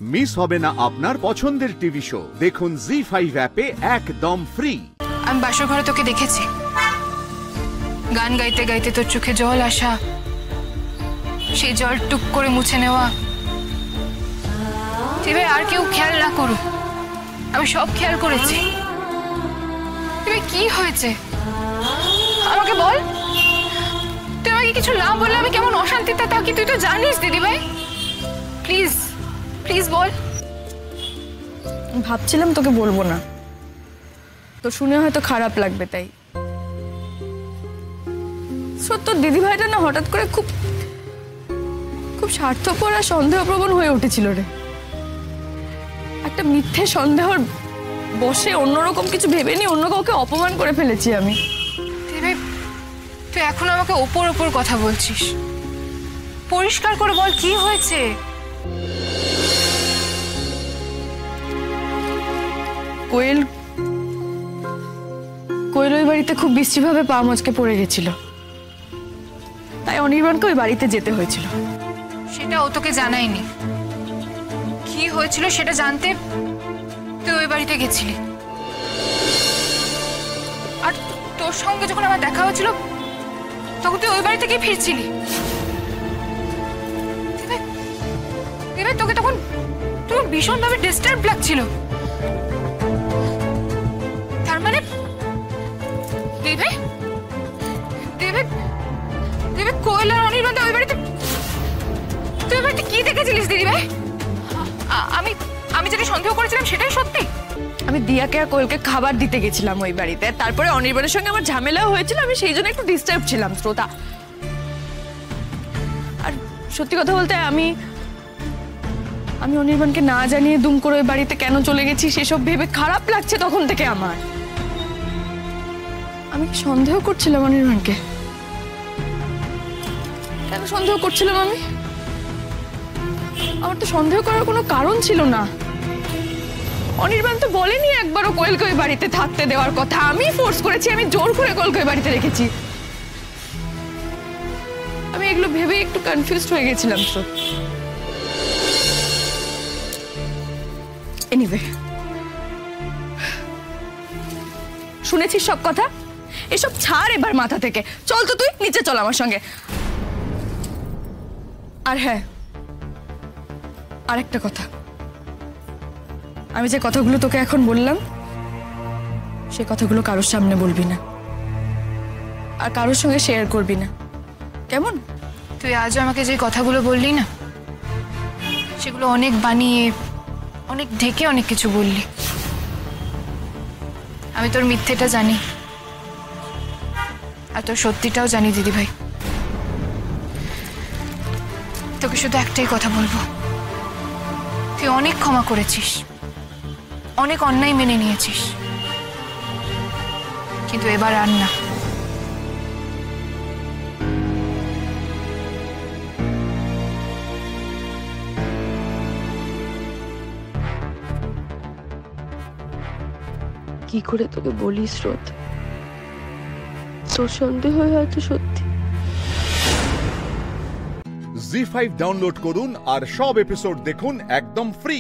Miss হবে না আপনার পছন্দের টিভি শো। দেখুন জি5 অ্যাপে একদম ফ্রি। আমি বাসর ঘরে তোকে দেখেছি, গান গাইতে গাইতে তোর চোখে জল আসা, সেই জল টুক করে মুছে নেওয়া। এবার আর কেউ খেয়াল না করুক, আমি সব খেয়াল করেছি। এবার কি হয়েছে আমাকে বল। তুই আমাকে কিছু না বললে আমি কেমন অশান্তিতে থাকি তুই তো জানিস দিদি ভাই। প্লিজ প্লিজ বল। ভাবছিলাম তোকে বলবো না, তো শুনে হয়তো খারাপ লাগবে, তাই সত্য দিদি ভাইটা না হঠাৎ করে খুব খুব স্বার্থপর আর সন্দেহপ্রবণ হয়ে উঠেছিল রে। একটা মিথ্যে সন্দেহর বসে অন্যরকম কিছু ভেবে নিয়ে অন্য কাউকে অপমান করে ফেলেছি আমি। তুই এখন আমাকে ওপর ওপর কথা বলছিস, পরিষ্কার করে বল কি হয়েছে। কোয়েল ওই বাড়িতে খুব বিশ্রীভাবে পা মচকে পড়ে গেছিল, তাই অনির্বাণকে ওই বাড়িতে যেতে হয়েছিল। সেটা ও তোকে জানায়নি, কি হয়েছিল সেটা জানতে তুই ওই বাড়িতে গেছিলি। আর তোর সঙ্গে যখন আমার দেখা হয়েছিল তখন তুই ওই বাড়ি থেকে ফিরছিলি। তোকে তখন ভীষণভাবে ডিস্টার্ব লাগছিল। তার মানে কোয়েল আর অনির্বাণ ওই বাড়িতে, তুই ওই বাড়িতে কি দেখেছিলিস দিদি ভাই? আমি যেটা সন্দেহ করেছিলাম সেটাই সত্যি। আমি দিয়াকে আর কোয়েলকে খাবার দিতে গেছিলাম ওই বাড়িতে, তারপরে অনির্বাণের সঙ্গে আমার ঝামেলাও হয়েছিল, আমি সেই জন্য একটু ডিস্টার্ব ছিলাম শ্রোতা। আর সত্যি কথা বলতে আমি অনির্বাণকে না জানিয়ে দুম করে ওই বাড়িতে কেন চলে গেছি সেসব ভেবে খারাপ লাগছে তখন থেকে আমার। আমি কি সন্দেহ করছিলাম অনির্বাণকে? কেন সন্দেহ করছিলাম আমি? আমার তো সন্দেহ করার কোনো কারণ ছিল না। অনির্বাণ তো বলেনি একবারও কোয়েলকে ওই বাড়িতে থাকতে দেওয়ার কথা, আমি ফোর্স করেছি, আমি জোর করে কোয়েলকে ওই বাড়িতে রেখেছি। আমি এগুলো ভেবে একটু কনফিউজড হয়ে গেছিলাম। তো এনিওয়ে, শুনেছিস সব কথা, এসব ছাড় এবার মাথা থেকে। চল তো তুই নিচে চল আমার সঙ্গে। আর হ্যাঁ, আরেকটা কথা, আমি যে কথাগুলো তোকে এখন বললাম সে কথাগুলো কারোর সামনে বলবি না, আর কারোর সঙ্গে শেয়ার করবি না, কেমন? তুই আজও আমাকে যে কথাগুলো বললি না, সেগুলো অনেক বানিয়ে অনেক ঢেকে অনেক কিছু বললি। আমি তোর মিথ্যেটা জানি আর তোর সত্যিটাও জানি দিদি ভাই। তোকে শুধু একটাই কথা বলবো, তুই অনেক ক্ষমা করেছিস, অনেক অন্যায় মেনে নিয়েছিস, কিন্তু এবার আর না। কি করে তোকে বলি স্রোত, তোর সন্দেহ হয়তো সত্যি। জি5 ডাউনলোড করুন আর সব এপিসোড দেখুন একদম ফ্রি।